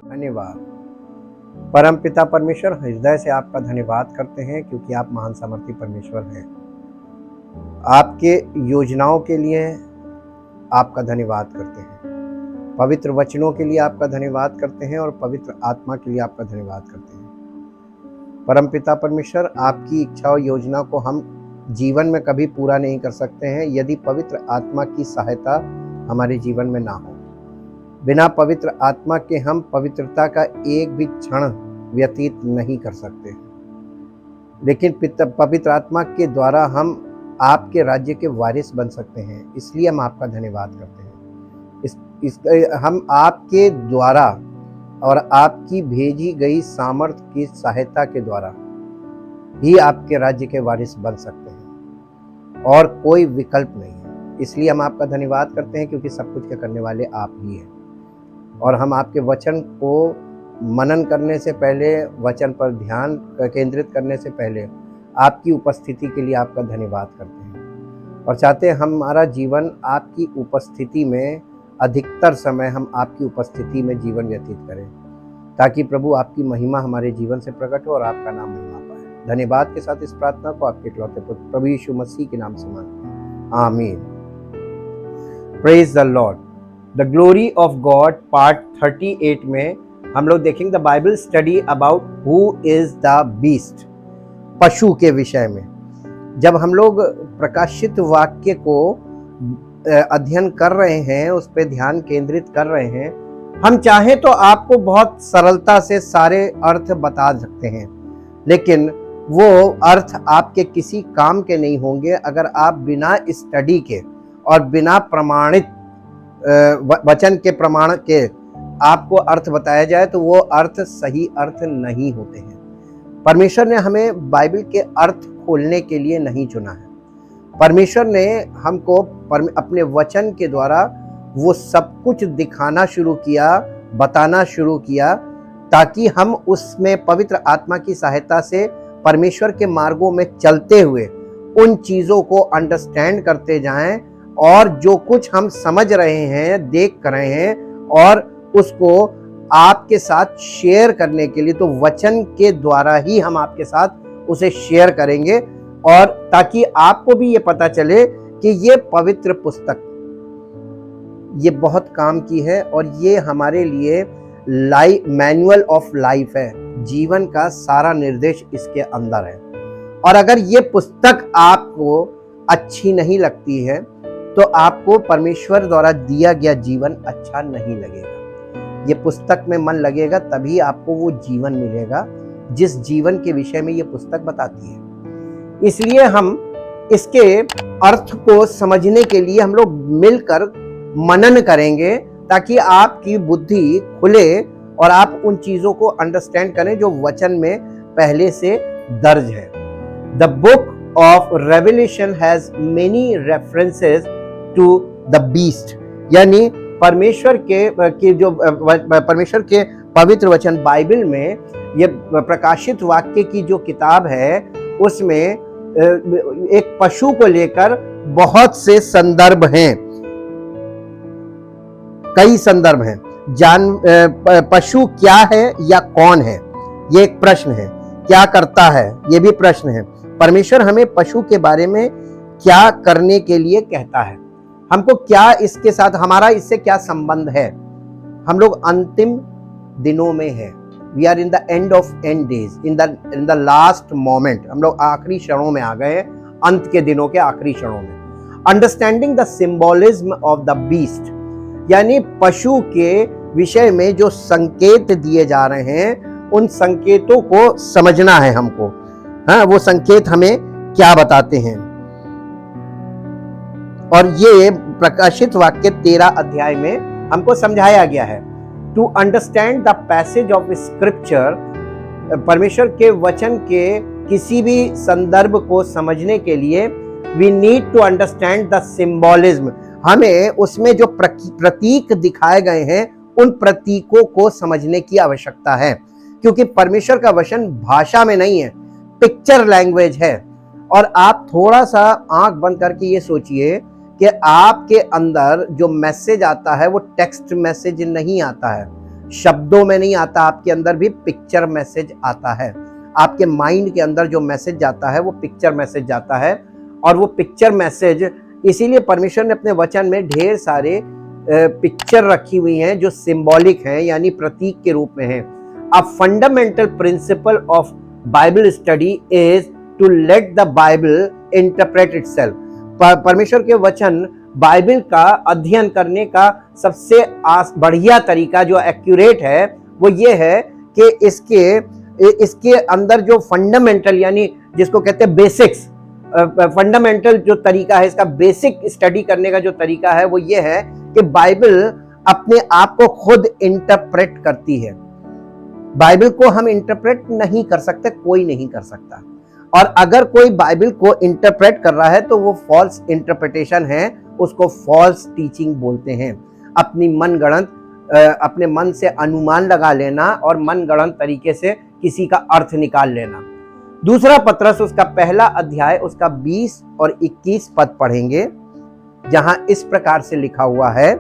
धन्यवाद। परम पिता परमेश्वर, हृदय से आपका धन्यवाद करते हैं क्योंकि आप महान सामर्थी परमेश्वर हैं। आपके योजनाओं के लिए आपका धन्यवाद करते हैं, पवित्र वचनों के लिए आपका धन्यवाद करते हैं और पवित्र आत्मा के लिए आपका धन्यवाद करते हैं। परम पिता परमेश्वर, आपकी इच्छा और योजना को हम जीवन में कभी पूरा नहीं कर सकते हैं यदि पवित्र आत्मा की सहायता हमारे जीवन में ना हो। बिना पवित्र आत्मा के हम पवित्रता का एक भी क्षण व्यतीत नहीं कर सकते, लेकिन पवित्र आत्मा के द्वारा हम आपके राज्य के वारिस बन सकते हैं। इसलिए हम आपका धन्यवाद करते हैं। हम आपके द्वारा और आपकी भेजी गई सामर्थ्य की सहायता के द्वारा ही आपके राज्य के वारिस बन सकते हैं और कोई विकल्प नहीं है। इसलिए हम आपका धन्यवाद करते हैं क्योंकि सब कुछ के करने वाले आप ही हैं। और हम आपके वचन को मनन करने से पहले, वचन पर ध्यान केंद्रित करने से पहले आपकी उपस्थिति के लिए आपका धन्यवाद करते हैं और चाहते हैं हमारा जीवन आपकी उपस्थिति में, अधिकतर समय हम आपकी उपस्थिति में जीवन व्यतीत करें, ताकि प्रभु आपकी महिमा हमारे जीवन से प्रकट हो और आपका नाम महिमा पाए। धन्यवाद के साथ इस प्रार्थना को आपके इकलौते पुत्र प्रभु यीशु मसीह के नाम से मांगते हैं, आमीन। Praise the Lord. The glory of God part 38 में हम लोग देखेंगे the Bible study about who is the beast, पशु के विषय में। जब हम लोग प्रकाशित वाक्य को अध्ययन कर रहे हैं, उस पर ध्यान केंद्रित कर रहे हैं, हम चाहें तो आपको बहुत सरलता से सारे अर्थ बता सकते हैं, लेकिन वो अर्थ आपके किसी काम के नहीं होंगे अगर आप बिना स्टडी के और बिना प्रमाणित वचन के प्रमाण के आपको अर्थ बताया जाए तो वो अर्थ सही अर्थ नहीं होते हैं। परमेश्वर ने हमें बाइबल के अर्थ खोलने के लिए नहीं चुना है। परमेश्वर ने हमको अपने वचन के द्वारा वो सब कुछ दिखाना शुरू किया, बताना शुरू किया, ताकि हम उसमें पवित्र आत्मा की सहायता से परमेश्वर के मार्गों में चलते हुए उन चीज़ों को अंडरस्टैंड करते जाएं और जो कुछ हम समझ रहे हैं, देख रहे हैं, और उसको आपके साथ शेयर करने के लिए तो वचन के द्वारा ही हम आपके साथ उसे शेयर करेंगे, और ताकि आपको भी ये पता चले कि ये पवित्र पुस्तक ये बहुत काम की है और ये हमारे लिए मैनुअल ऑफ लाइफ है, जीवन का सारा निर्देश इसके अंदर है। और अगर ये पुस्तक आपको अच्छी नहीं लगती है तो आपको परमेश्वर द्वारा दिया गया जीवन अच्छा नहीं लगेगा। ये पुस्तक में मन लगेगा तभी आपको वो जीवन मिलेगा जिस जीवन के विषय में ये पुस्तक बताती है। इसलिए हम इसके अर्थ को समझने के लिए हम लोग मिलकर मनन करेंगे ताकि आपकी बुद्धि खुले और आप उन चीजों को अंडरस्टैंड करें जो वचन में पहले से दर्ज है। The book of Revelation has many references to the beast, यानी परमेश्वर के पवित्र वचन बाइबल में, ये प्रकाशित वाक्य की जो किताब है उसमें एक पशु को लेकर बहुत से संदर्भ हैं, कई संदर्भ हैं। पशु क्या है या कौन है, ये एक प्रश्न है। क्या करता है, ये भी प्रश्न है। परमेश्वर हमें पशु के बारे में क्या करने के लिए कहता है, हमको क्या इसके साथ, हमारा इससे क्या संबंध है। हम लोग अंतिम दिनों में हैं, we are in the end of end days, in the last moment. हम लोग आखिरी क्षणों में आ गए, अंत के दिनों के आखिरी क्षणों में। Understanding the symbolism of the beast, यानी पशु के विषय में जो संकेत दिए जा रहे हैं उन संकेतों को समझना है हमको। हाँ, वो संकेत हमें क्या बताते हैं। और ये प्रकाशित वाक्य 13 अध्याय में हमको समझाया गया है। To understand the passage of scripture, परमेश्वर के वचन के किसी भी संदर्भ को समझने के लिए we need to understand the symbolism. हमें उसमें जो प्रतीक दिखाए गए हैं उन प्रतीकों को समझने की आवश्यकता है, क्योंकि परमेश्वर का वचन भाषा में नहीं है, पिक्चर लैंग्वेज है। और आप थोड़ा सा आंख बंद करके ये सोचिए कि आपके अंदर जो मैसेज आता है वो टेक्स्ट मैसेज नहीं आता है, शब्दों में नहीं आता, आपके अंदर भी पिक्चर मैसेज आता है। आपके माइंड के अंदर जो मैसेज जाता है वो पिक्चर मैसेज जाता है। और वो पिक्चर मैसेज, इसीलिए परमेश्वर ने अपने वचन में ढेर सारे पिक्चर रखी हुई हैं जो सिंबॉलिक हैं, यानी प्रतीक के रूप में हैं। A fundamental principle of Bible study is to let the Bible interpret itself. परमेश्वर के वचन, बाइबल का अध्ययन करने का सबसे बढ़िया तरीका जो एक्यूरेट है वो ये है कि इसके अंदर जो फंडामेंटल, यानी जिसको कहते हैं बेसिक्स, फंडामेंटल जो तरीका है, इसका बेसिक स्टडी करने का जो तरीका है वो ये है कि बाइबल अपने आप को खुद इंटरप्रेट करती है। बाइबल को हम इंटरप्रेट नहीं कर सकते, कोई नहीं कर सकता। और अगर कोई बाइबल को इंटरप्रेट कर रहा है तो वो फॉल्स इंटरप्रिटेशन है, उसको फॉल्स टीचिंग बोलते हैं। अपनी मनगढ़ंत, अपने मन से अनुमान लगा लेना और मनगढ़ंत तरीके से किसी का अर्थ निकाल लेना। दूसरा पत्रस उसका पहला अध्याय उसका 20 और 21 पद पढ़ेंगे, जहां इस प्रकार से लिखा हुआ है,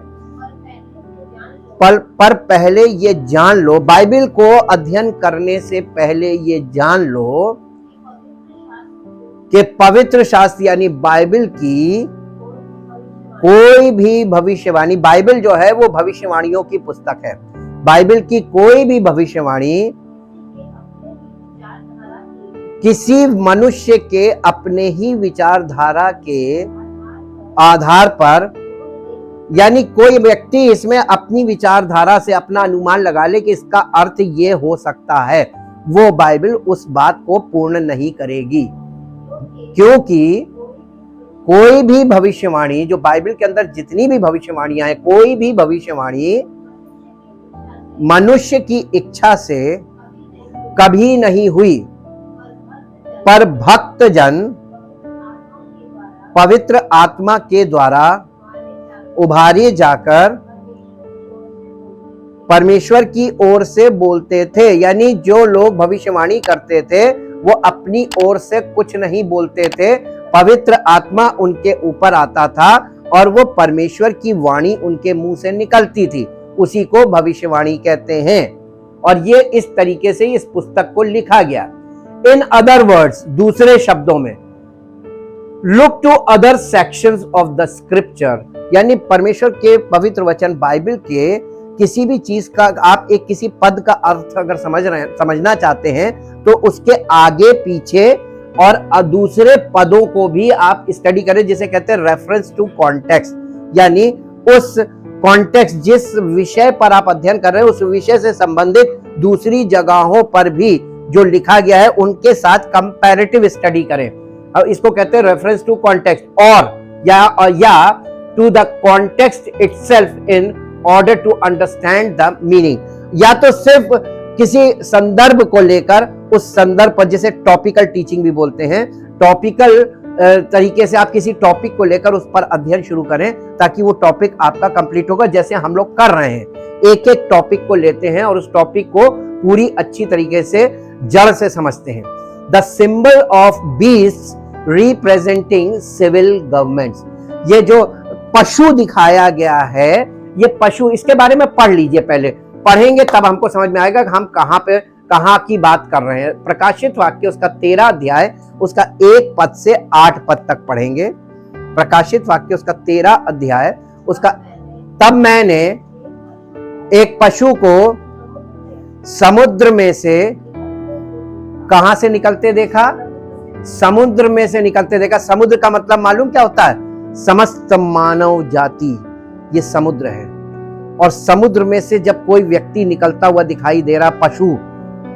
पर पहले ये जान लो, बाइबल को अध्ययन करने से पहले ये जान लो कि पवित्र शास्त्र यानी बाइबल की कोई भी भविष्यवाणी, बाइबल जो है वो भविष्यवाणियों की पुस्तक है, बाइबल की कोई भी भविष्यवाणी किसी मनुष्य के अपने ही विचारधारा के आधार पर, यानी कोई व्यक्ति इसमें अपनी विचारधारा से अपना अनुमान लगा ले कि इसका अर्थ ये हो सकता है, वो बाइबल उस बात को पूर्ण नहीं करेगी। क्योंकि कोई भी भविष्यवाणी, जो बाइबल के अंदर जितनी भी भविष्यवाणियां हैं, कोई भी भविष्यवाणी मनुष्य की इच्छा से कभी नहीं हुई, पर भक्त जन पवित्र आत्मा के द्वारा उभारे जाकर परमेश्वर की ओर से बोलते थे। यानी जो लोग भविष्यवाणी करते थे वो अपनी ओर से कुछ नहीं बोलते थे, पवित्र आत्मा उनके ऊपर आता था और वो परमेश्वर की वाणी उनके मुंह से निकलती थी, उसी को भविष्यवाणी कहते हैं। और ये इस तरीके से इस पुस्तक को लिखा गया। इन अदर वर्ड्स, दूसरे शब्दों में, look to other sections of the scripture, यानी परमेश्वर के पवित्र वचन बाइबल के किसी भी चीज का आप एक किसी पद का अर्थ अगर समझना चाहते हैं तो उसके आगे पीछे और दूसरे पदों को भी आप स्टडी करें, जिसे कहते हैं रेफरेंस टू कॉन्टेक्स्ट, यानी उस कॉन्टेक्स्ट जिस विषय पर आप अध्ययन कर रहे हैं उस विषय से संबंधित दूसरी जगहों पर भी जो लिखा गया है उनके साथ कंपैरेटिव स्टडी करें। अब इसको कहते हैं रेफरेंस टू कॉन्टेक्स्ट, और या to the context itself in order to understand the meaning, या तो सिर्फ किसी संदर्भ को लेकर उस संदर्भ पर, जिसे टॉपिकल टीचिंग भी बोलते हैं, टॉपिकल तरीके से आप किसी टॉपिक को लेकर उस पर अध्ययन शुरू करें ताकि वो टॉपिक आपका कंप्लीट होगा, जैसे हम लोग कर रहे हैं। एक एक टॉपिक को लेते हैं और उस टॉपिक को पूरी अच्छी तरीके से जड़ से समझते हैं। The symbol of beast representing civil governments, ये जो पशु दिखाया गया है, ये पशु, इसके बारे में पढ़ लीजिए, पहले पढ़ेंगे तब हमको समझ में आएगा कि हम कहां की बात कर रहे हैं। प्रकाशित वाक्य उसका 13 अध्याय उसका 1 पद से 8 पद तक पढ़ेंगे। प्रकाशित वाक्य उसका 13 अध्याय उसका, तब मैंने एक पशु को समुद्र में से, कहां से निकलते देखा? समुद्र में से निकलते देखा। समुद्र का मतलब मालूम क्या होता है? समस्त मानव जाति, ये समुद्र है। और समुद्र में से जब कोई व्यक्ति निकलता हुआ दिखाई दे रहा, पशु,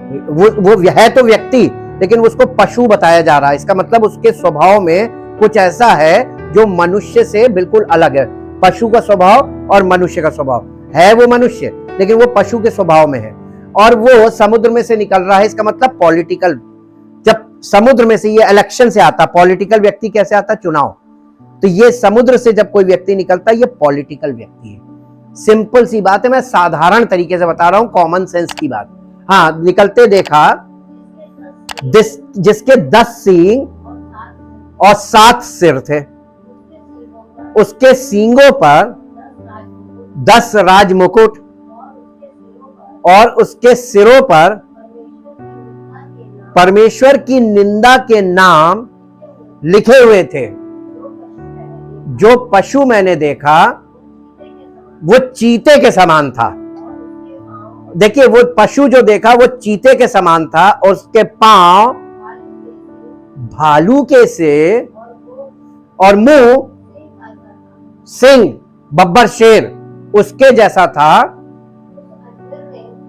वो है तो व्यक्ति लेकिन उसको पशु बताया जा रहा है, इसका मतलब उसके स्वभाव में कुछ ऐसा है जो मनुष्य से बिल्कुल अलग है। पशु का स्वभाव और मनुष्य का स्वभाव है, वो मनुष्य लेकिन वो पशु के स्वभाव में है, और वो समुद्र में से निकल रहा है। इसका मतलब पॉलिटिकल, जब समुद्र में से, ये इलेक्शन से आता, पॉलिटिकल व्यक्ति कैसे आता? चुनाव। तो ये समुद्र से जब कोई व्यक्ति निकलता है ये पॉलिटिकल व्यक्ति है। सिंपल सी बात है, मैं साधारण तरीके से बता रहा हूं, कॉमन सेंस की बात। हाँ, निकलते देखा जिसके 10 सींग और 7 सिर थे, उसके सींगों पर 10 राजमुकुट और उसके सिरों पर परमेश्वर की निंदा के नाम लिखे हुए थे। जो पशु मैंने देखा वो चीते के समान था। देखिए, वो पशु जो देखा वो चीते के समान था और उसके पांव भालू के से और मुंह सिंह बब्बर शेर उसके जैसा था।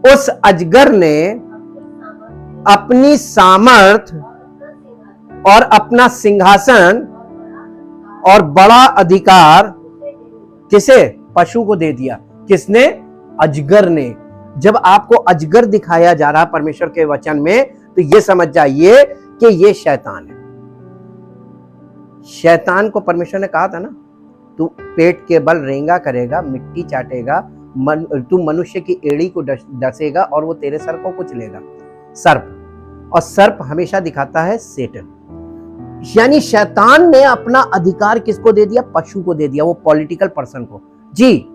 उस अजगर ने अपनी सामर्थ और अपना सिंहासन और बड़ा अधिकार किसे? पशु को दे दिया। किसने? अजगर ने। जब आपको अजगर दिखाया जा रहा परमेश्वर के वचन में, तो यह समझ जाइए कि यह शैतान है। शैतान को परमेश्वर ने कहा था ना, तू पेट के बल रेंगा करेगा, मिट्टी चाटेगा, तू मनुष्य की एड़ी को डसेगा और वो तेरे सर को कुचलेगा। सर्प, और सर्प हमेशा दिखाता है सेटन। यानी शैतान ने अपना अधिकार किसको दे दिया? पशु को दे दिया, वो पॉलिटिकल पर्सन को। जी,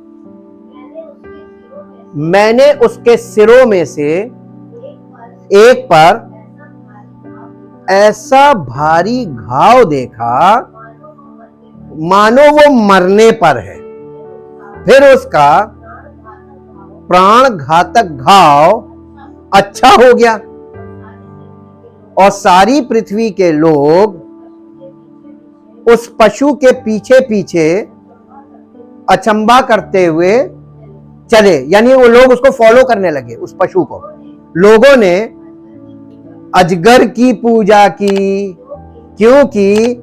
मैंने उसके सिरों में से एक पर ऐसा भारी घाव देखा मानो वो मरने पर है। फिर उसका प्राण घातक घाव अच्छा हो गया और सारी पृथ्वी के लोग उस पशु के पीछे पीछे अचंबा करते हुए चले। यानी वो लोग उसको फॉलो करने लगे, उस पशु को। लोगों ने अजगर की पूजा की, क्योंकि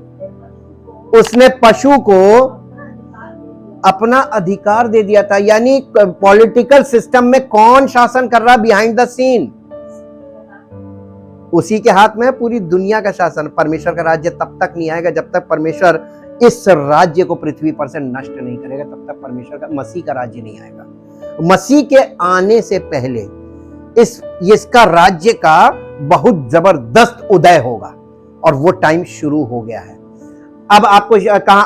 उसने पशु को अपना अधिकार दे दिया था। यानी पॉलिटिकल सिस्टम में कौन शासन कर रहा? बिहाइंड द सीन उसी के हाथ में है पूरी दुनिया का शासन। परमेश्वर का राज्य तब तक नहीं आएगा जब तक परमेश्वर इस राज्य को पृथ्वी पर से नष्ट नहीं करेगा। तब तक परमेश्वर का, मसीह का राज्य नहीं आएगा। मसीह के आने से पहले इसका राज्य का बहुत जबरदस्त उदय होगा और वो टाइम शुरू हो गया है। अब आपको कहां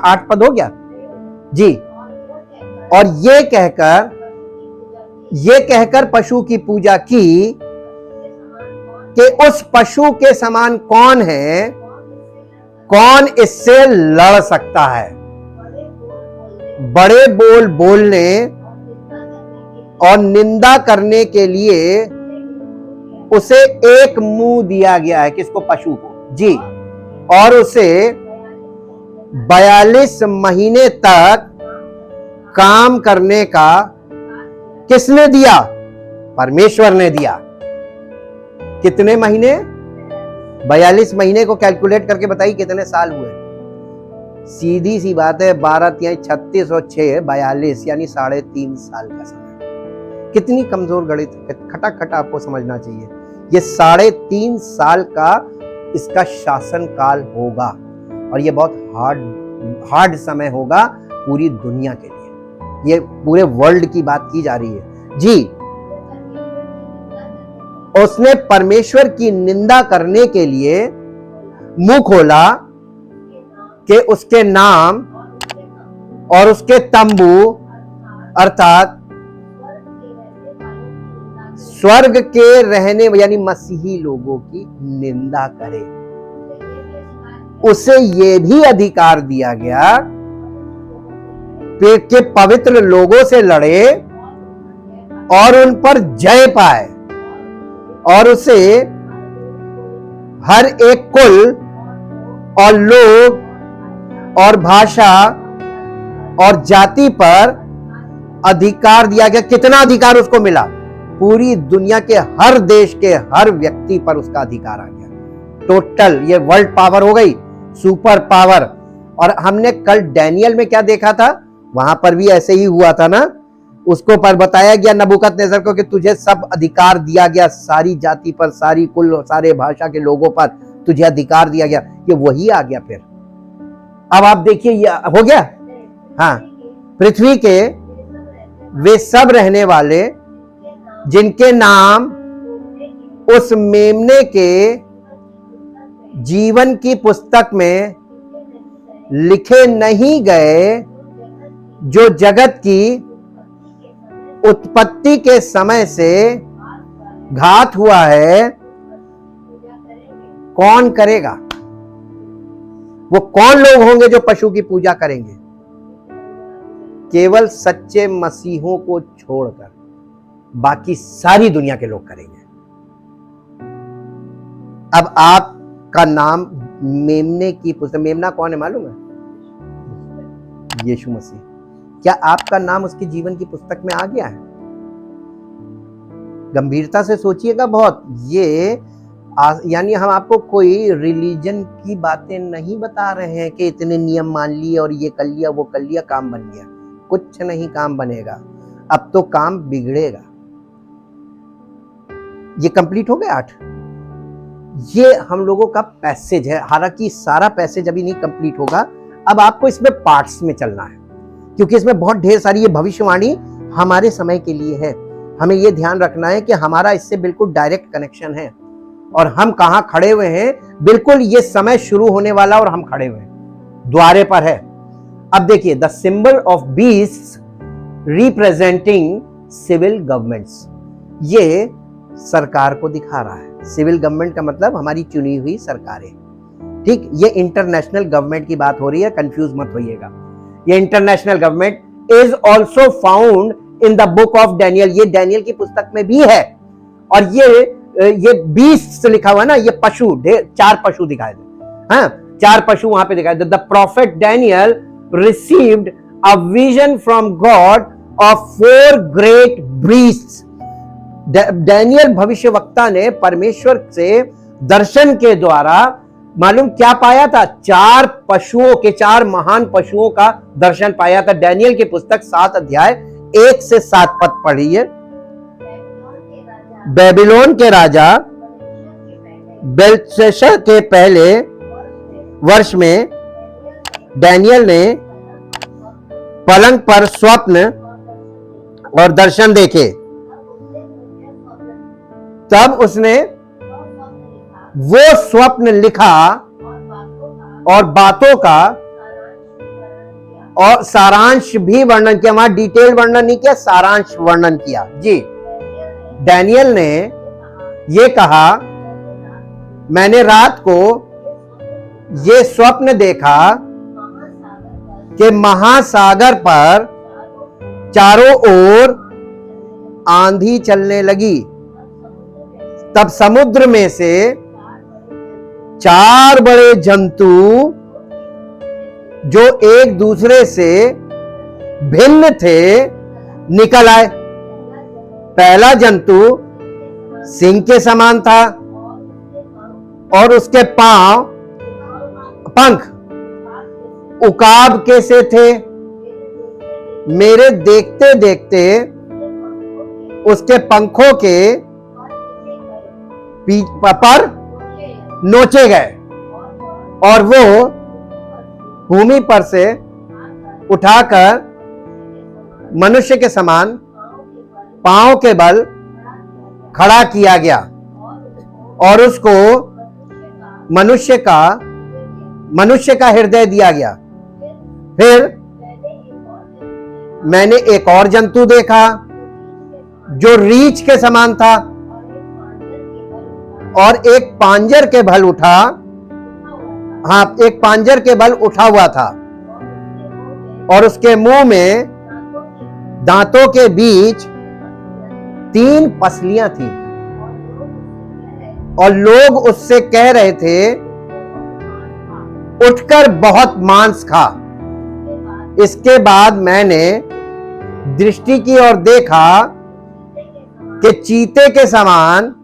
8 पद हो गया जी। और ये कहकर पशु की पूजा की कि उस पशु के समान कौन है, कौन इससे लड़ सकता है। बड़े बोल बोलने और निंदा करने के लिए उसे एक मुंह दिया गया है। किसको? पशु को जी। और उसे 42 महीने तक काम करने का किसने दिया? परमेश्वर ने दिया। कितने महीने? 42 महीने को कैलकुलेट करके बताइए कितने साल हुए। सीधी सी बात है, 12 तिहाई 36 और 6 42, यानी 3.5 साल का समय। कितनी कमजोर गणित, खटाखट आपको समझना चाहिए। ये 3.5 साल का इसका शासन काल होगा और ये बहुत हार्ड समय होगा पूरी दुनिया के लिए। ये पूरे वर्ल्ड की बात की जा रही है जी। उसने परमेश्वर की निंदा करने के लिए मुंह खोला कि उसके नाम और उसके तंबू अर्थात स्वर्ग के रहने यानी मसीही लोगों की निंदा करे। उसे ये भी अधिकार दिया गया कि पवित्र लोगों से लड़े और उन पर जय पाए और उसे हर एक कुल और लोग और भाषा और जाति पर अधिकार दिया गया। कितना अधिकार उसको मिला? पूरी दुनिया के हर देश के हर व्यक्ति पर उसका अधिकार आ गया। टोटल ये वर्ल्ड पावर हो गई, सुपर पावर। और हमने कल डैनियल में क्या देखा था? वहां पर भी ऐसे ही हुआ था ना। उसको पर बताया गया नबूकदनेस्सर को कि तुझे सब अधिकार दिया गया, सारी जाति पर, सारी कुल, सारे भाषा के लोगों पर तुझे अधिकार दिया गया। ये वही आ गया फिर। अब आप देखिए ये हो गया। हाँ, पृथ्वी के वे सब रहने वाले जिनके नाम उस मेमने के जीवन की पुस्तक में लिखे नहीं गए, जो जगत की उत्पत्ति के समय से घात हुआ है, कौन करेगा? वो कौन लोग होंगे जो पशु की पूजा करेंगे? केवल सच्चे मसीहों को छोड़कर बाकी सारी दुनिया के लोग करेंगे। अब आपका नाम मेमने की पुस्तक, मेमना कौन है मालूम है? यीशु मसीह। क्या आपका नाम उसके जीवन की पुस्तक में आ गया है? गंभीरता से सोचिएगा बहुत। ये यानी हम आपको कोई रिलीजन की बातें नहीं बता रहे हैं कि इतने नियम मान लिए और ये कर लिया वो कर लिया काम बन गया। कुछ नहीं काम बनेगा, अब तो काम बिगड़ेगा। ये कंप्लीट हो गया 8। ये हम लोगों का पैसेज है, हालांकि सारा पैसेज अभी नहीं कंप्लीट होगा। अब आपको इसमें पार्ट्स में चलना है, क्योंकि इसमें बहुत ढेर सारी ये भविष्यवाणी हमारे समय के लिए है। हमें ये ध्यान रखना है कि हमारा इससे बिल्कुल डायरेक्ट कनेक्शन है और हम कहां खड़े हुए हैं। बिल्कुल ये समय शुरू होने वाला और हम खड़े हुए हैं, द्वारे पर है। अब देखिए, the symbol of beast representing civil governments, ये सरकार को दिखा रहा है। सिविल गवर्नमेंट का मतलब हमारी चुनी हुई सरकारें, ठीक। ये इंटरनेशनल गवर्नमेंट की बात हो रही है, कंफ्यूज मत होइएगा। ये international government is also found in the book of Daniel, ये डैनियल की पुस्तक में भी है। और ये बीस्ट लिखा हुआ है ना, ये पशु, 4 पशु दिखाए थे, हाँ 4 पशु वहां पे दिखाए थे। The profit Daniel received a vision from God of 4 great beasts. Daniel भविष्यवक्ता ने परमेश्वर से दर्शन के द्वारा मालूम क्या पाया था? 4 पशुओं के, 4 महान पशुओं का दर्शन पाया था। डैनियल की पुस्तक 7 अध्याय 1 से 7 पद पढ़िए। बेबीलोन के राजा बेलशस्सर के पहले वर्ष में डैनियल ने पलंग पर स्वप्न और दर्शन देखे। तब उसने वो स्वप्न लिखा और बातों का और सारांश भी वर्णन किया। वहां डिटेल वर्णन नहीं किया, सारांश वर्णन किया। जी, डैनियल ने ये कहा, मैंने रात को ये स्वप्न देखा कि महासागर पर चारों ओर आंधी चलने लगी। तब समुद्र में से 4 बड़े जंतु जो एक दूसरे से भिन्न थे निकल आए। पहला जंतु सिंह के समान था और उसके पंख उकाब के से थे। मेरे देखते देखते उसके पंखों के पर नोचे गए और वो भूमि पर से उठाकर मनुष्य के समान पांव के बल खड़ा किया गया और उसको मनुष्य का हृदय दिया गया। फिर मैंने एक और जंतु देखा जो रीछ के समान था और एक पांजर के बल उठा, हाँ एक पांजर के बल उठा हुआ था और उसके मुंह में दांतों के बीच 3 पसलियां थी और लोग उससे कह रहे थे, उठकर बहुत मांस खा। इसके बाद मैंने दृष्टि की और देखा कि चीते के समान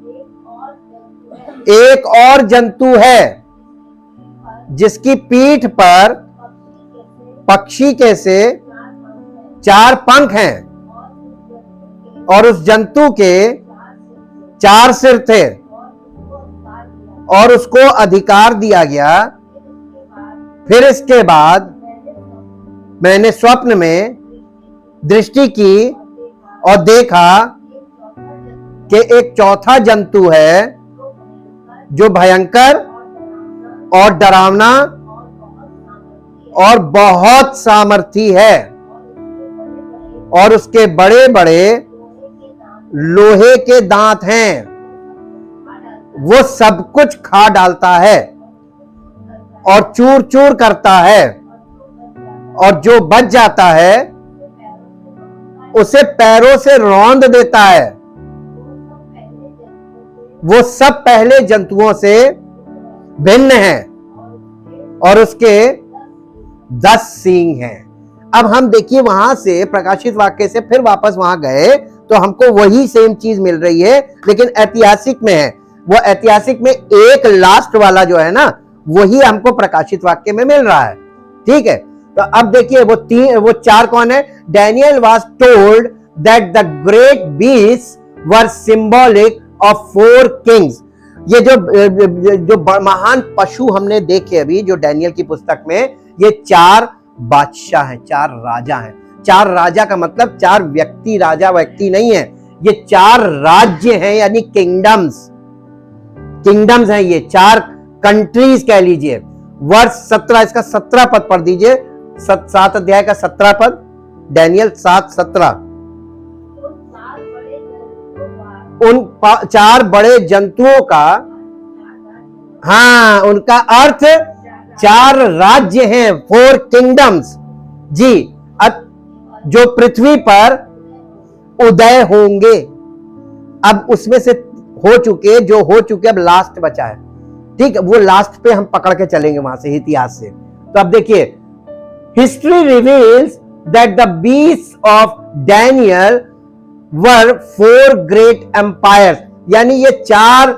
एक और जंतु है जिसकी पीठ पर पक्षी के से 4 पंख हैं और उस जंतु के 4 सिर थे और उसको अधिकार दिया गया। फिर इसके बाद मैंने स्वप्न में दृष्टि की और देखा कि एक चौथा जंतु है जो भयंकर और डरावना और बहुत सामर्थी है, और उसके बड़े बड़े लोहे के दांत हैं। वो सब कुछ खा डालता है और चूर चूर करता है, और जो बच जाता है उसे पैरों से रौंद देता है। वो सब पहले जंतुओं से भिन्न है, और उसके 10 सींग हैं। अब हम देखिए वहां से प्रकाशित वाक्य से फिर वापस वहां गए तो हमको वही सेम चीज मिल रही है, लेकिन ऐतिहासिक में है। वो ऐतिहासिक में एक लास्ट वाला जो है ना, वही हमको प्रकाशित वाक्य में मिल रहा है। ठीक है, तो अब देखिए वो 4 कौन है? Daniel was told that the great beast were symbolic of 4 Kings. ये जो महान पशु हमने देखे अभी जो डैनियल की पुस्तक में, ये 4 बादशाह हैं, 4 राजा हैं। 4 राजा का मतलब 4 व्यक्ति, राजा व्यक्ति नहीं है, ये 4 राज्य हैं, यानी किंगडम्स हैं। ये 4 कंट्रीज कह लीजिए। वर्ष 17, इसका 17 पद पढ़ दीजिए, 7 अध्याय का 17 पद, डैनियल 7:17। उन 4 बड़े जंतुओं का, हाँ, उनका अर्थ 4 राज्य हैं, 4 किंगडम्स जी, जो पृथ्वी पर उदय होंगे। अब उसमें से हो चुके अब लास्ट बचा है। ठीक है, वो लास्ट पे हम पकड़ के चलेंगे वहां से, इतिहास से। तो अब देखिए, history reveals that the beast of Daniel were 4 great empires, यानी ये 4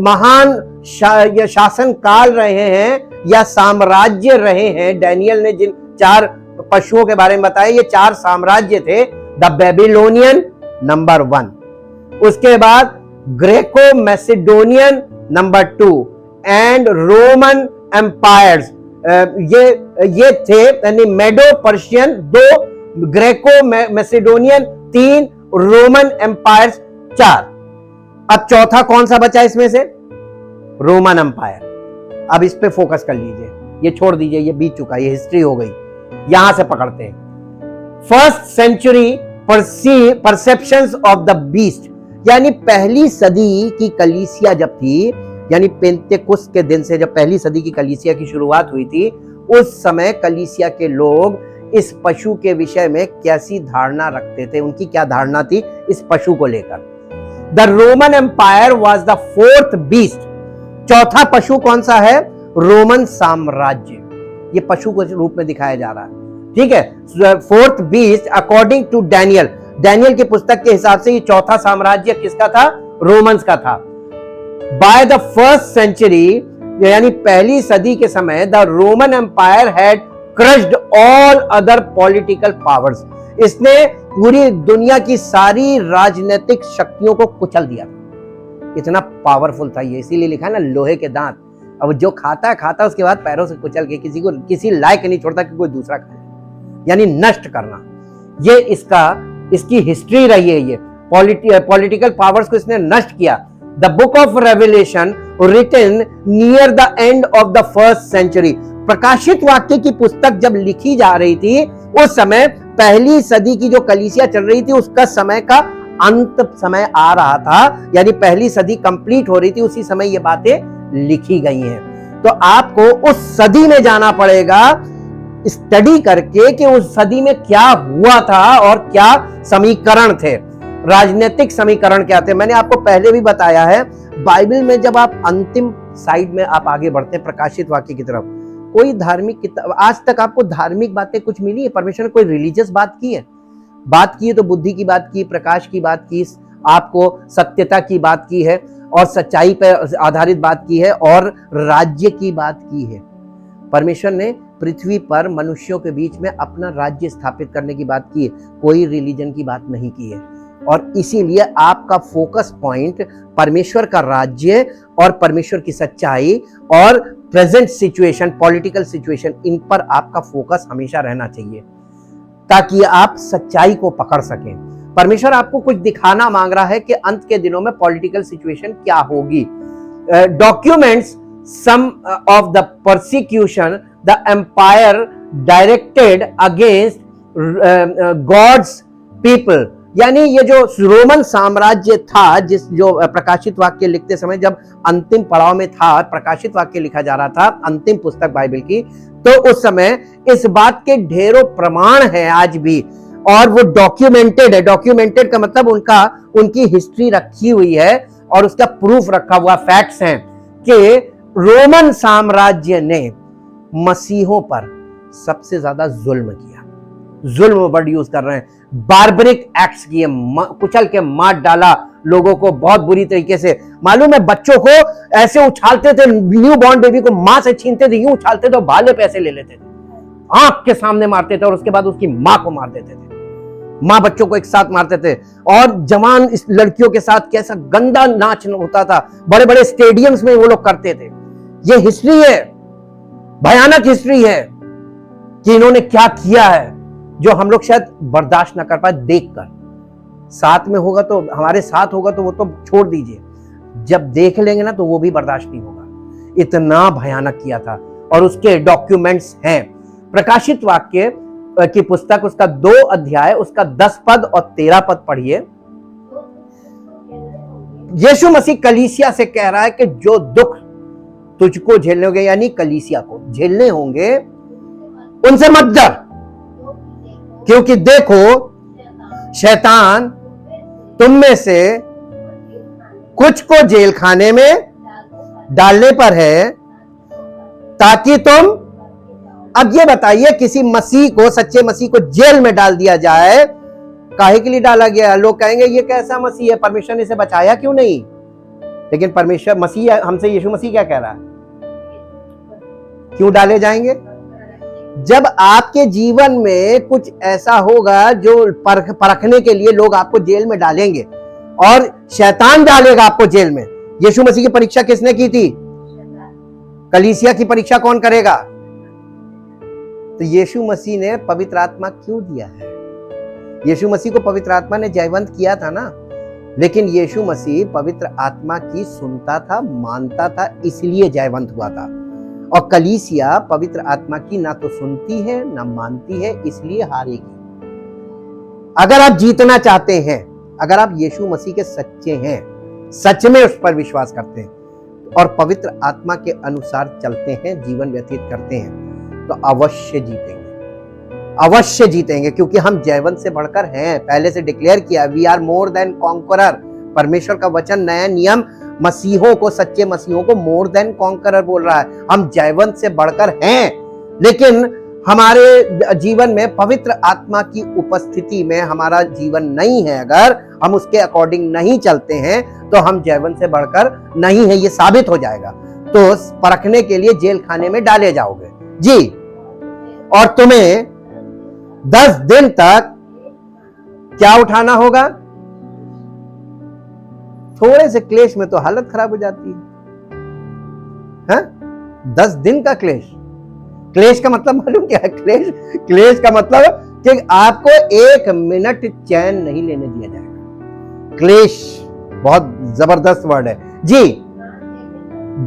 महान शासन काल रहे हैं या साम्राज्य रहे हैं। डैनियल ने जिन 4 पशुओं के बारे में बताया, ये 4 साम्राज्य थे। द बेबीलोनियन नंबर 1, उसके बाद Greco Macedonian number 2 and Roman empires. ये थे, यानी Medo Persian 2, Greco Macedonian 3, Roman empires 4। अब चौथा कौन सा बचा इसमें से? Roman empire. अब इस पे फोकस कर लीजिए, ये छोड़ दीजिए, ये बीत चुका, ये हिस्ट्री हो गई। यहां से पकड़ते हैं। 1st century perceptions of the beast, यानी पहली सदी की कलीसिया जब थी, यानी पेंतेकुस्त के दिन से जब पहली सदी की कलीसिया की शुरुआत हुई थी, उस समय कलीसिया के लोग इस पशु के विषय में कैसी धारणा रखते थे, उनकी क्या धारणा थी इस पशु को लेकर। The Roman empire was the 4th beast. चौथा पशु कौन सा है? रोमन साम्राज्य। ये पशु के रूप में दिखाया जा रहा है। ठीक है, 4th beast according to Daniel की पुस्तक के हिसाब से ये चौथा साम्राज्य किसका था? रोमन्स का था। बाय द 1st सेंचुरी, यानी पहली सदी के समय, the Roman empire had crushed all other political powers. इसने पूरी दुनिया की सारी राजनीतिक शक्तियों को कुचल दिया। इतना पावरफुल था ये, इसीलिए लिखा है ना, लोहे के दांत। अब जो खाता उसके बाद पैरों से कुचल के किसी लायक नहीं छोड़ता कि कोई दूसरा खाए, यानी नष्ट करना। ये इसकी हिस्ट्री रही है। ये पॉलिटिकल पावर्स को इसने नष्ट किया। The book of Revelation written near the end of the 1st century. प्रकाशित वाक्य की पुस्तक जब लिखी जा रही थी, उस समय पहली सदी की जो कलीसिया चल रही थी, उसका समय का अंत समय आ रहा था, यानी पहली सदी कंप्लीट हो रही थी, उसी समय ये बातें लिखी गई हैं। तो आपको उस सदी में जाना पड़ेगा, स्टडी करके कि उस सदी में क्या हुआ था और क्या समीकरण थे, राजनीतिक समीकरण क्या थे। मैंने आपको पहले भी बताया है, बाइबल में जब आप अंतिम साइड में आप आगे बढ़ते हैं प्रकाशित वाक्य की तरफ, कोई धार्मिक किताब आज तक आपको धार्मिक बातें कुछ मिली है? परमेश्वर ने कोई रिलीजियस बात की है? तो बुद्धि की बात की, प्रकाश की बात की, आपको सत्यता की बात की है, और सच्चाई पर आधारित बात की है, और राज्य की बात की है। परमेश्वर ने पृथ्वी पर मनुष्यों के बीच में अपना राज्य स्थापित करने की बात की है, कोई रिलीजन की बात नहीं की है। और इसीलिए आपका फोकस पॉइंट परमेश्वर का राज्य और परमेश्वर की सच्चाई और प्रेजेंट सिचुएशन, पॉलिटिकल सिचुएशन, इन पर आपका फोकस हमेशा रहना चाहिए, ताकि आप सच्चाई को पकड़ सकें। परमेश्वर आपको कुछ दिखाना मांग रहा है कि अंत के दिनों में पॉलिटिकल सिचुएशन क्या होगी। Documents some of the persecution the empire directed against God's people. यानी ये जो रोमन साम्राज्य था, जो प्रकाशित वाक्य लिखते समय जब अंतिम पड़ाव में था, प्रकाशित वाक्य लिखा जा रहा था, अंतिम पुस्तक बाइबल की, तो उस समय इस बात के ढेरों प्रमाण हैं आज भी, और वो डॉक्यूमेंटेड है। डॉक्यूमेंटेड का मतलब उनकी हिस्ट्री रखी हुई है और उसका प्रूफ रखा हुआ, फैक्ट्स हैं कि रोमन साम्राज्य ने मसीहों पर सबसे ज्यादा जुल्म किया। जुल्म वर्ड यूज कर रहे हैं, बार्बरिक एक्ट्स किए, कुचल के मार डाला लोगों को बहुत बुरी तरीके से। मालूम है, बच्चों को ऐसे उछालते थे, न्यू बॉर्न बेबी को मां से छीनते थे, यूं उछालते थे, भाले पैसे ले लेते थे, आंख के सामने मारते थे और उसके बाद उसकी मां को मार देते थे। मां बच्चों को एक साथ मारते थे। और जवान इस लड़कियों के साथ कैसा गंदा नाच होता था, बड़े बड़े स्टेडियम्स में वो लोग करते थे। ये हिस्ट्री है, भयानक हिस्ट्री है कि इन्होंने क्या किया है, जो हम लोग शायद बर्दाश्त ना कर पाए देखकर। साथ में होगा तो, हमारे साथ होगा तो वो तो छोड़ दीजिए, जब देख लेंगे ना तो वो भी बर्दाश्त नहीं होगा। इतना भयानक किया था और उसके डॉक्यूमेंट्स हैं। प्रकाशित वाक्य की पुस्तक, उसका 2 अध्याय, उसका 10 पद और 13 पद पढ़िए। यीशु मसीह कलीसिया से कह रहा है कि जो दुख तुझको झेलने होंगे, यानी कलीसिया को झेलने होंगे, उनसे मत डर, क्योंकि देखो शैतान तुम में से कुछ को जेल खाने में डालने पर है, ताकि तुम, अब ये बताइए, किसी मसीह को, सच्चे मसीह को जेल में डाल दिया जाए, काहे के लिए डाला गया? लोग कहेंगे ये कैसा मसीह है, परमेश्वर ने इसे बचाया क्यों नहीं? लेकिन परमेश्वर, मसीह हमसे, यीशु मसीह क्या कह रहा है? क्यों डाले जाएंगे? जब आपके जीवन में कुछ ऐसा होगा जो परखने के लिए लोग आपको जेल में डालेंगे, और शैतान डालेगा आपको जेल में। यीशु मसीह की परीक्षा किसने की थी? कलीसिया की परीक्षा कौन करेगा? तो यीशु मसीह ने पवित्र आत्मा क्यों दिया है? यीशु मसीह को पवित्र आत्मा ने जयवंत किया था ना, लेकिन यीशु मसीह पवित्र आत्मा की सुनता था, मानता था, इसलिए जयवंत हुआ था। और कलीसिया पवित्र आत्मा की ना तो सुनती है ना मानती है, इसलिए हारेगी। अगर आप जीतना चाहते हैं, अगर आप यीशु मसीह के सच्चे हैं, सच में उस पर विश्वास करते हैं और पवित्र आत्मा के अनुसार चलते हैं, जीवन व्यतीत करते हैं, तो अवश्य जीतेंगे, अवश्य जीतेंगे, क्योंकि हम जयवंत से बढ़कर हैं। पहले से डिक्लेयर किया, we are more than conqueror. परमेश्वर का वचन, नया नियम, मसीहों को, सच्चे मसीहों को मोर देन कॉन्करर बोल रहा है। हम जयवंत से बढ़कर हैं, लेकिन हमारे जीवन में पवित्र आत्मा की उपस्थिति में हमारा जीवन नहीं है, अगर हम उसके अकॉर्डिंग नहीं चलते हैं, तो हम जयवंत से बढ़कर नहीं है, ये साबित हो जाएगा। तो परखने के लिए जेल खाने में डाले जाओगे जी, और तुम्हें 10 दिन तक क्या उठाना होगा? थोड़े से क्लेश में तो हालत खराब हो जाती है। 10 दिन का क्लेश। क्लेश का मतलब मालूम क्या है? क्लेश का मतलब कि आपको 1 मिनट चैन नहीं लेने दिया जाएगा। क्लेश बहुत जबरदस्त वर्ड है जी।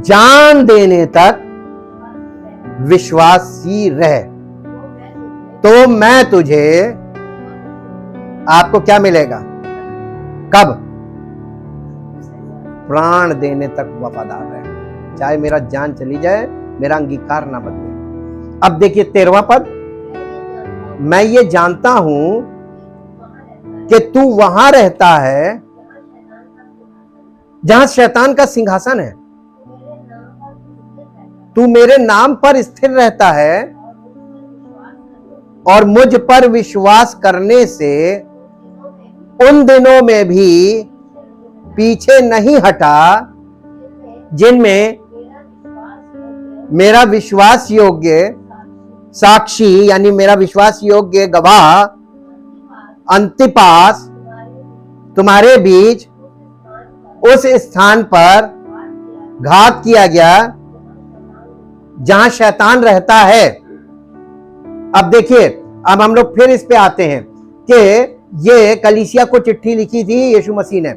जान देने तक विश्वासी रह, तो मैं तुझे, आपको क्या मिलेगा? कब? प्राण देने तक वफादार रहे, चाहे मेरा जान चली जाए, मेरा अंगीकार ना बदले। अब देखिए 13वां पद, मैं ये जानता हूं कि तू वहां रहता है जहां शैतान का सिंहासन है, तू मेरे नाम पर स्थिर रहता है और मुझ पर विश्वास करने से उन दिनों में भी पीछे नहीं हटा जिनमें मेरा विश्वास योग्य साक्षी, यानी मेरा विश्वास योग्य गवाह अंतिपास तुम्हारे बीच उस स्थान पर घात किया गया जहां शैतान रहता है। अब देखिए, अब हम लोग फिर इस पे आते हैं कि ये कलीसिया को चिट्ठी लिखी थी यीशु मसीह ने।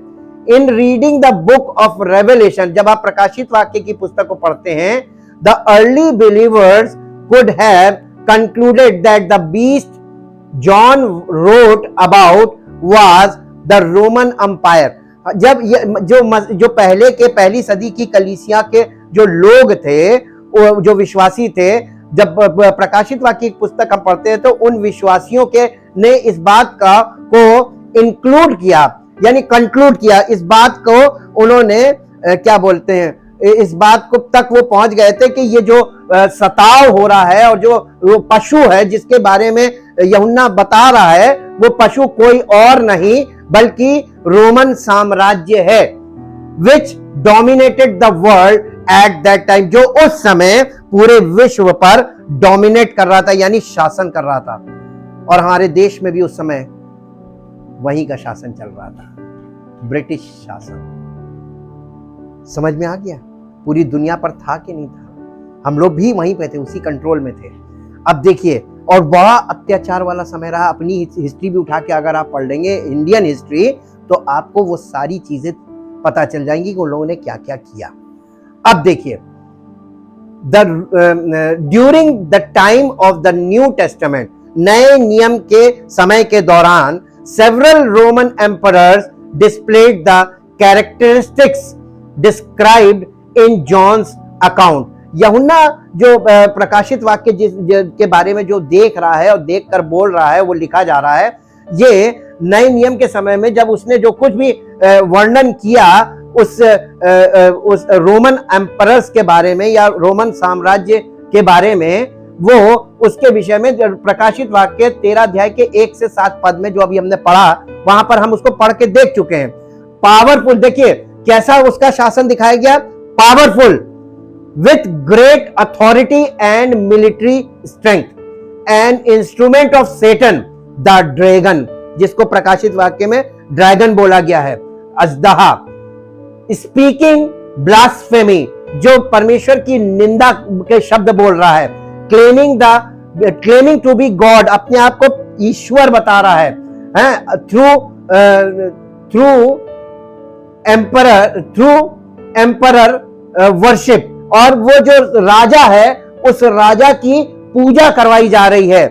इन reading the book of revelation, जब आप प्रकाशित वाक्य की पुस्तक को पढ़ते हैं, the early believers could have concluded that the beast John wrote about was the Roman Empire. जब ये जो पहली सदी की कलीसिया के जो लोग थे, जो विश्वासी थे, जब प्रकाशित वाक्य की पुस्तक हम पढ़ते हैं तो उन विश्वासियों के ने इस बात को इंक्लूड किया, यानी कंक्लूड किया, इस बात को उन्होंने क्या बोलते हैं, इस बात को तक वो पहुंच गए थे कि ये जो सताव हो रहा है और जो वो पशु है जिसके बारे में यूहन्ना बता रहा है, वो पशु कोई और नहीं बल्कि रोमन साम्राज्य है, which dominated the world at that time, जो उस समय पूरे विश्व पर डोमिनेट कर रहा था, यानी शासन कर रहा था। और हमारे देश में भी उस समय वही का शासन चल रहा था, ब्रिटिश शासन। समझ में आ गया? पूरी दुनिया पर था कि नहीं था? हम लोग भी वहीं पे थे, उसी कंट्रोल में थे। अब देखिए, और बड़ा अत्याचार वाला समय रहा। अपनी हिस्ट्री भी उठा के अगर आप पढ़ लेंगे, इंडियन हिस्ट्री, तो आपको वो सारी चीजें पता चल जाएंगी कि उन लोगों ने क्या क्या किया। अब देखिए, during the time of the new testament, नए नियम के समय के दौरान, several Roman emperors displayed the characteristics described in John's account. यूहन्ना जो प्रकाशित वाक्य के बारे में जो देख रहा है और देखकर बोल रहा है, वो लिखा जा रहा है। ये नए नियम के समय में जब उसने जो कुछ भी वर्णन किया उस रोमन एम्परर्स के बारे में या रोमन साम्राज्य के बारे में, वो उसके विषय में प्रकाशित वाक्य 13 अध्याय के 1 से 7 पद में जो अभी हमने पढ़ा, वहां पर हम उसको पढ़ के देख चुके हैं। पावरफुल, देखिए कैसा उसका शासन दिखाया गया, powerful with great authority and military strength, an instrument of Satan the dragon, जिसको प्रकाशित वाक्य में ड्रैगन बोला गया है, अजदहा, स्पीकिंग ब्लास्फेमी, जो परमेश्वर की निंदा के शब्द बोल रहा है, क्लेमिंग टू बी गॉड, अपने आप को ईश्वर बता रहा है, थ्रू एम्परर वर्शिप, और वो जो राजा है उस राजा की पूजा करवाई जा रही है,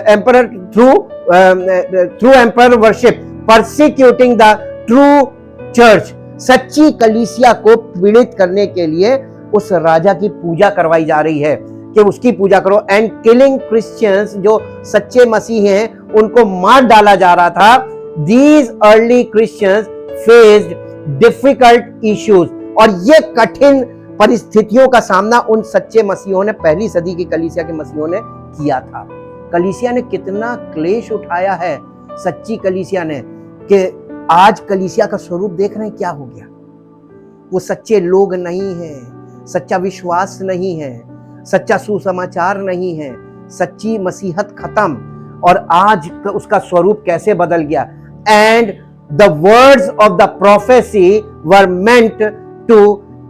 emperor through emperor worship, persecuting the true church, सच्ची कलीसिया को पीड़ित करने के लिए उस राजा की पूजा करवाई जा रही है कि उसकी पूजा करो, एंड किलिंग क्रिश्चियंस, जो सच्चे मसीह हैं उनको मार डाला जा रहा था। These early Christians faced difficult issues, और ये कठिन परिस्थितियों का सामना उन सच्चे मसीहों ने, पहली सदी की कलीसिया के मसीहों ने किया था। कलीसिया ने कितना क्लेश उठाया है, सच्ची कलीसिया ने, कि आज कलीसिया का स्वरूप देख रहे हैं क्या हो गया। वो सच्चे लोग नहीं हैं, सच्चा विश्वास नहीं है, सच्चा सुसमाचार नहीं है, सच्ची मसीहत खत्म, और आज उसका स्वरूप कैसे बदल गया। And the words of the prophecy were meant to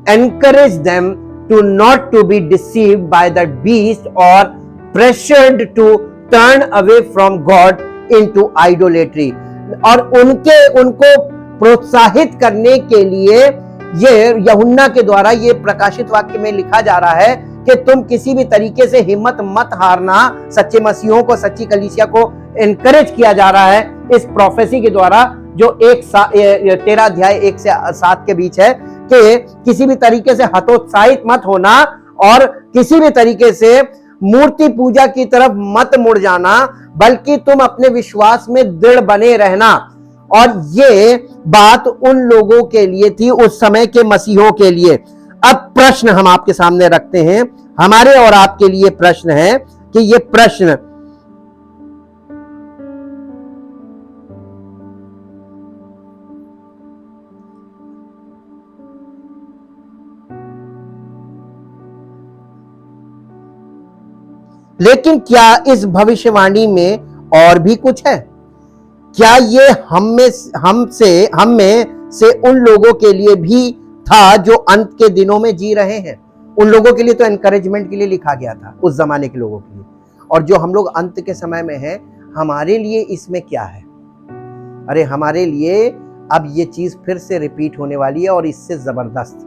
encourage them to not to be deceived by the beast और pressured to turn away from God into idolatry, और उनको प्रोत्साहित करने के लिए ये यूहन्ना के द्वारा ये प्रकाशित वाक्य में लिखा जा रहा है कि तुम किसी भी तरीके से हिम्मत मत हारना। सच्चे मसीहों को, सच्ची कलीसिया को एनकरेज किया जा रहा है इस प्रोफेसी के द्वारा, जो 13 अध्याय 1 से 7 के बीच है, कि किसी भी तरीके से हतोत्साहित मत होना और किसी भी तरीके से मूर्ति पूजा की तरफ मत मुड़ जाना, बल्कि तुम अपने विश्वास में दृढ़ बने रहना। और ये बात उन लोगों के लिए थी, उस समय के मसीहों के लिए। अब प्रश्न हम आपके सामने रखते हैं, हमारे और आपके लिए प्रश्न है कि ये प्रश्न लेकिन क्या इस भविष्यवाणी में और भी कुछ है? क्या ये हम में से उन लोगों के लिए भी था जो अंत के दिनों में जी रहे हैं? उन लोगों के लिए तो एनकरेजमेंट के लिए लिखा गया था, उस जमाने के लोगों के लिए। और जो हम लोग अंत के समय में हैं, हमारे लिए इसमें क्या है? अरे हमारे लिए अब ये चीज फिर से रिपीट होने वाली है, और इससे जबरदस्त,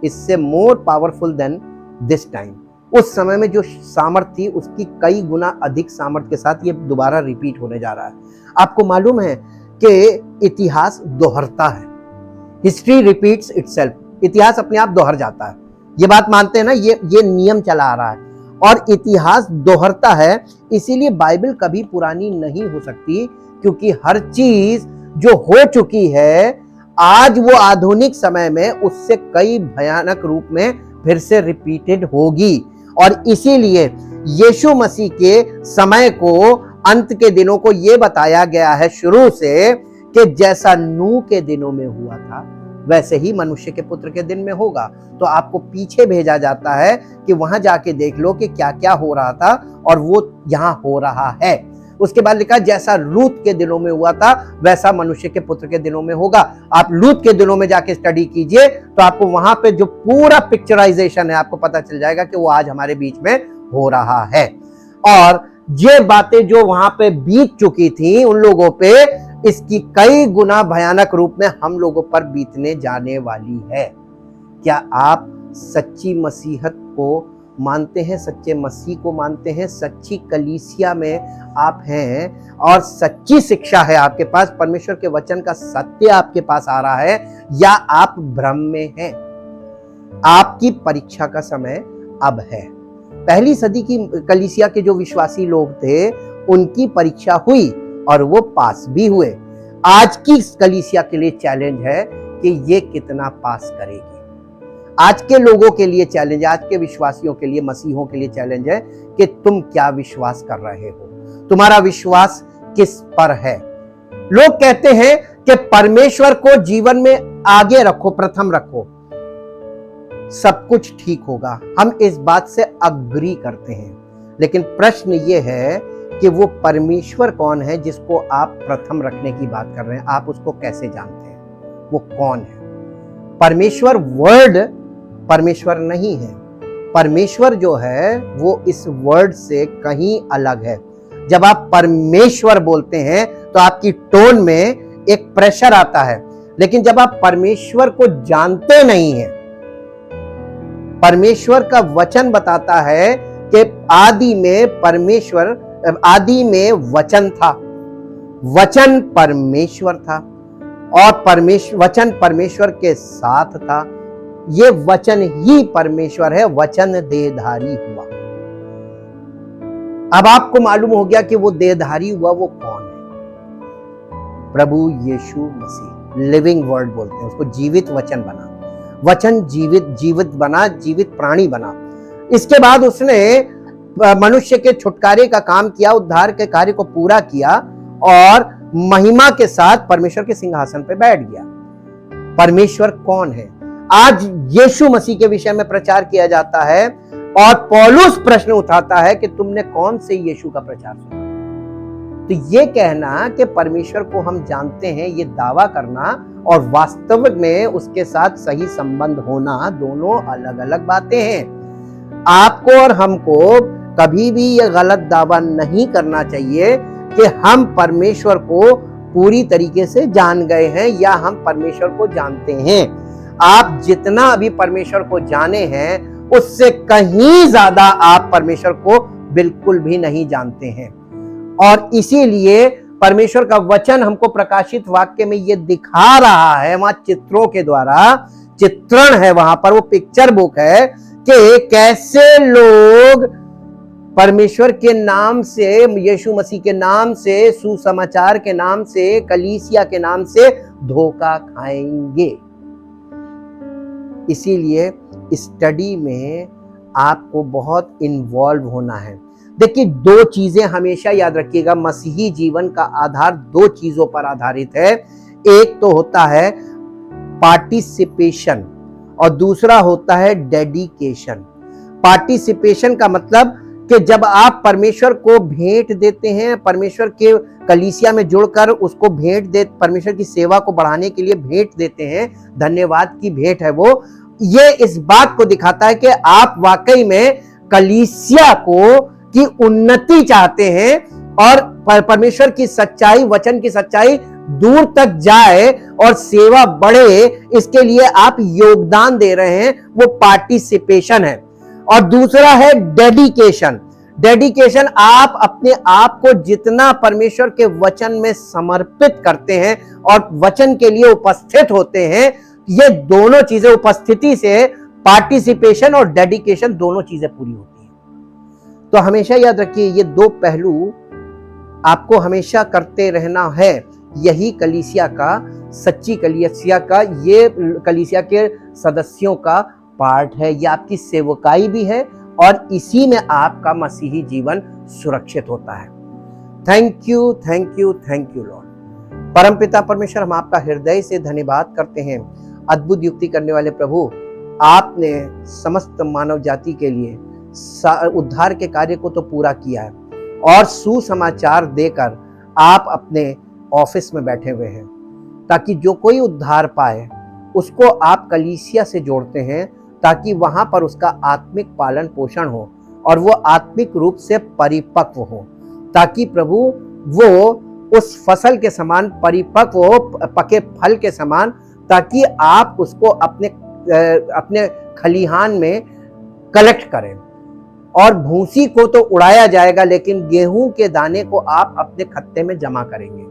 इससे more powerful than this time. उस समय में जो सामर्थ्य थी उसकी कई गुना अधिक सामर्थ्य के साथ ये दोबारा रिपीट होने जा रहा है। आपको मालूम है कि इतिहास दोहरता है, हिस्ट्री रिपीट्स इटसेल्फ, इतिहास अपने आप दोहर जाता है। ये बात मानते हैं ना, ये नियम चला आ रहा है और इतिहास दोहरता है। इसीलिए बाइबल कभी पुरानी नहीं हो सकती, क्योंकि हर चीज जो हो चुकी है आज वो आधुनिक समय में उससे कई भयानक रूप में फिर से रिपीटेड होगी। और इसीलिए यीशु मसीह के समय को, अंत के दिनों को ये बताया गया है शुरू से कि जैसा नूह के दिनों में हुआ था वैसे ही मनुष्य के पुत्र के दिन में होगा। तो आपको पीछे भेजा जाता है कि वहां जाके देख लो कि क्या क्या हो रहा था और वो यहां हो रहा है। उसके बाद लिखा जैसा लूत के दिनों में हुआ था वैसा मनुष्य के पुत्र के दिनों में होगा। आप लूत के दिनों में जाके स्टडी कीजिए तो आपको वहां पे जो पूरा पिक्चराइजेशन है आपको पता चल जाएगा कि वो आज हमारे बीच में हो रहा है। और ये बातें जो वहां पे बीत चुकी थी उन लोगों पे, इसकी कई गुना भयानक रूप में हम लोगों पर बीतने जाने वाली है। क्या आप सच्ची मसीहत को मानते हैं, सच्चे मसीह को मानते हैं, सच्ची कलीसिया में आप हैं और सच्ची शिक्षा है आपके पास, परमेश्वर के वचन का सत्य आपके पास आ रहा है, या आप भ्रम में हैं? आपकी परीक्षा का समय अब है। पहली सदी की कलीसिया के जो विश्वासी लोग थे उनकी परीक्षा हुई और वो पास भी हुए। आज की कलीसिया के लिए चैलेंज है कि ये कितना पास करेगी। आज के लोगों के लिए चैलेंज है, आज के विश्वासियों के लिए, मसीहों के लिए चैलेंज है कि तुम क्या विश्वास कर रहे हो, तुम्हारा विश्वास किस पर है। लोग कहते हैं कि परमेश्वर को जीवन में आगे रखो, प्रथम रखो, सब कुछ ठीक होगा। हम इस बात से अग्री करते हैं, लेकिन प्रश्न ये है कि वो परमेश्वर कौन है जिसको आप प्रथम रखने की बात कर रहे हैं? आप उसको कैसे जानते हैं? वो कौन है? परमेश्वर वर्ड परमेश्वर नहीं है। परमेश्वर जो है वो इस वर्ड से कहीं अलग है। जब आप परमेश्वर बोलते हैं तो आपकी टोन में एक प्रेशर आता है, लेकिन जब आप परमेश्वर को जानते नहीं हैं, परमेश्वर का वचन बताता है कि आदि में परमेश्वर, आदि में वचन था, वचन परमेश्वर था और वचन परमेश्वर के साथ था। ये वचन ही परमेश्वर है, वचन देहधारी हुआ। अब आपको मालूम हो गया कि वो देहधारी हुआ वो कौन है? प्रभु यीशु मसीह। लिविंग वर्ड बोलते हैं उसको, जीवित वचन बना। वचन जीवित बना, जीवित प्राणी बना। इसके बाद उसने मनुष्य के छुटकारे का काम किया, उद्धार के कार्य को पूरा किया और महिमा के साथ परमेश्वर के सिंहासन पर बैठ गया। परमेश्वर कौन है? आज यीशु मसीह के विषय में प्रचार किया जाता है और पौलुस प्रश्न उठाता है कि तुमने कौन से यीशु का प्रचार सुना? तो ये कहना कि परमेश्वर को हम जानते हैं, ये दावा करना और वास्तव में उसके साथ सही संबंध होना, दोनों अलग अलग बातें हैं। आपको और हमको कभी भी ये गलत दावा नहीं करना चाहिए कि हम परमेश्वर को पूरी तरीके से जान गए हैं या हम परमेश्वर को जानते हैं। आप जितना अभी परमेश्वर को जाने हैं उससे कहीं ज्यादा आप परमेश्वर को बिल्कुल भी नहीं जानते हैं। और इसीलिए परमेश्वर का वचन हमको प्रकाशित वाक्य में ये दिखा रहा है, वहां चित्रों के द्वारा चित्रण है, वहां पर वो पिक्चर बुक है कि कैसे लोग परमेश्वर के नाम से, यीशु मसीह के नाम से, सुसमाचार के नाम से, कलीसिया के नाम से धोखा खाएंगे। इसीलिए स्टडी में आपको बहुत इन्वॉल्व होना है। देखिए, दो चीजें हमेशा याद रखिएगा, मसीही जीवन का आधार दो चीजों पर आधारित है। एक तो होता है पार्टिसिपेशन और दूसरा होता है डेडिकेशन। पार्टिसिपेशन का मतलब कि जब आप परमेश्वर को भेंट देते हैं, परमेश्वर के कलीसिया में जुड़कर उसको भेंट दे, परमेश्वर की सेवा को बढ़ाने के लिए भेंट देते हैं, धन्यवाद की भेंट है वो, ये इस बात को दिखाता है कि आप वाकई में कलीसिया को की उन्नति चाहते हैं और परमेश्वर की सच्चाई, वचन की सच्चाई दूर तक जाए और सेवा बढ़े, इसके लिए आप योगदान दे रहे हैं। वो पार्टिसिपेशन है। और दूसरा है डेडिकेशन। डेडिकेशन, आप अपने आप को जितना परमेश्वर के वचन में समर्पित करते हैं और वचन के लिए उपस्थित होते हैं, ये दोनों चीजें, उपस्थिति से पार्टिसिपेशन और डेडिकेशन दोनों चीजें पूरी होती हैं। तो हमेशा याद रखिए, ये दो पहलू आपको हमेशा करते रहना है। यही कलीसिया का, सच्ची कलीसिया का, ये कलीसिया के सदस्यों का पार्ट है, ये आपकी सेवकाई भी है और इसी में आपका मसीही जीवन सुरक्षित होता है। Thank you, thank you, thank you Lord. परमपिता परमेश्वर, हम आपका हृदय से धन्यवाद करते हैं। अद्भुत युक्ति करने वाले प्रभु, आपने समस्त मानव जाति के लिए उद्धार के कार्य को तो पूरा किया है और सुसमाचार देकर आप अपने ऑफिस में बैठे हुए हैं, ताकि जो कोई उद्धार पाए उसको आप कलीसिया से जोड़ते हैं, ताकि वहां पर उसका आत्मिक पालन पोषण हो और वो आत्मिक रूप से परिपक्व हो, ताकि प्रभु वो उस फसल के समान परिपक्व हो, पके फल के समान, ताकि आप उसको अपने खलिहान में कलेक्ट करें। और भूसी को तो उड़ाया जाएगा, लेकिन गेहूं के दाने को आप अपने खत्ते में जमा करेंगे।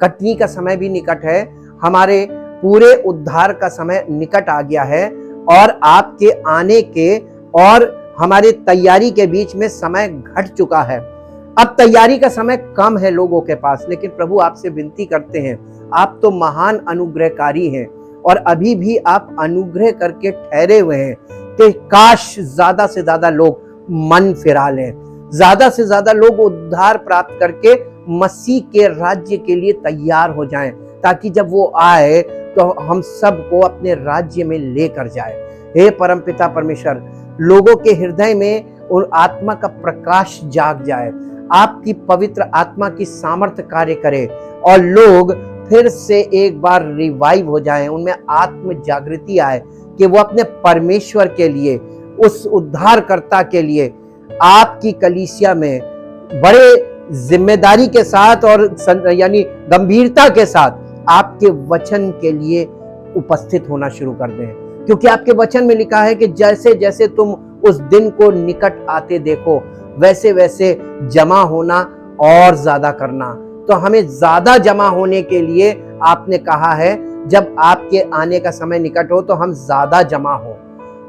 कटनी का समय भी निकट है, हमारे पूरे उद्धार का समय निकट आ गया है और आपके आने के और हमारी तैयारी के बीच में समय घट चुका है। अब तैयारी का समय कम है लोगों के पास, लेकिन प्रभु आपसे विनती करते हैं, आप तो महान अनुग्रहकारी हैं और अभी भी आप अनुग्रह करके ठहरे हुए हैं कि काश ज्यादा से ज्यादा लोग मन फिरा लें, ज्यादा से ज्यादा लोग उद्धार प्राप्त करके मसीह के राज्य के लिए तैयार हो जाएं, ताकि जब वो आए तो हम सबको अपने राज्य में लेकर जाए। हे परमपिता परमेश्वर, लोगों के हृदय में और आत्मा का प्रकाश जाग जाए, आपकी पवित्र आत्मा की सामर्थ्य कार्य करे और लोग फिर से एक बार रिवाइव हो जाएं, उनमें आत्म जागृति आए कि वो अपने परमेश्वर के लिए, उस उद्धारकर्ता के लिए आपकी कलीसिया में बड़े जिम्मेदारी के साथ और यानी गंभीरता के साथ आपके वचन के लिए उपस्थित होना शुरू कर दें। क्योंकि आपके वचन में लिखा है कि जैसे जैसे तुम उस दिन को निकट आते देखो, वैसे वैसे जमा होना और ज्यादा करना। तो हमें ज्यादा जमा होने के लिए आपने कहा है, जब आपके आने का समय निकट हो तो हम ज्यादा जमा हो।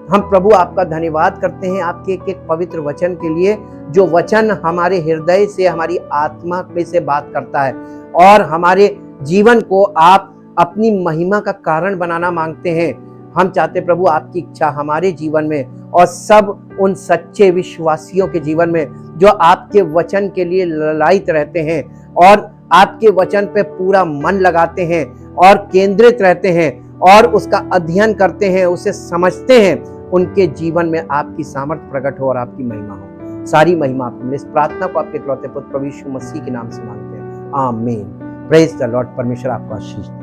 हम प्रभु आपका धन्यवाद करते हैं आपके एक एक पवित्र वचन के लिए, जो वचन हमारे हृदय से, हमारी आत्मा में से बात करता है और हमारे जीवन को आप अपनी महिमा का कारण बनाना मांगते हैं। हम चाहते प्रभु आपकी इच्छा हमारे जीवन में और सब उन सच्चे विश्वासियों के जीवन में जो आपके वचन के लिए ललायित रहते हैं और आपके वचन पे पूरा मन लगाते हैं और केंद्रित रहते हैं और उसका अध्ययन करते हैं, उसे समझते हैं, उनके जीवन में आपकी सामर्थ्य प्रकट हो और आपकी महिमा हो। सारी महिमा आपको मिले। इस प्रार्थना को आपके इकलौते पुत्र प्रभु यीशु मसीह के नाम से मांगते हैं, आमीन। Praise the Lord. परमेश्वर आपको आशीष दे।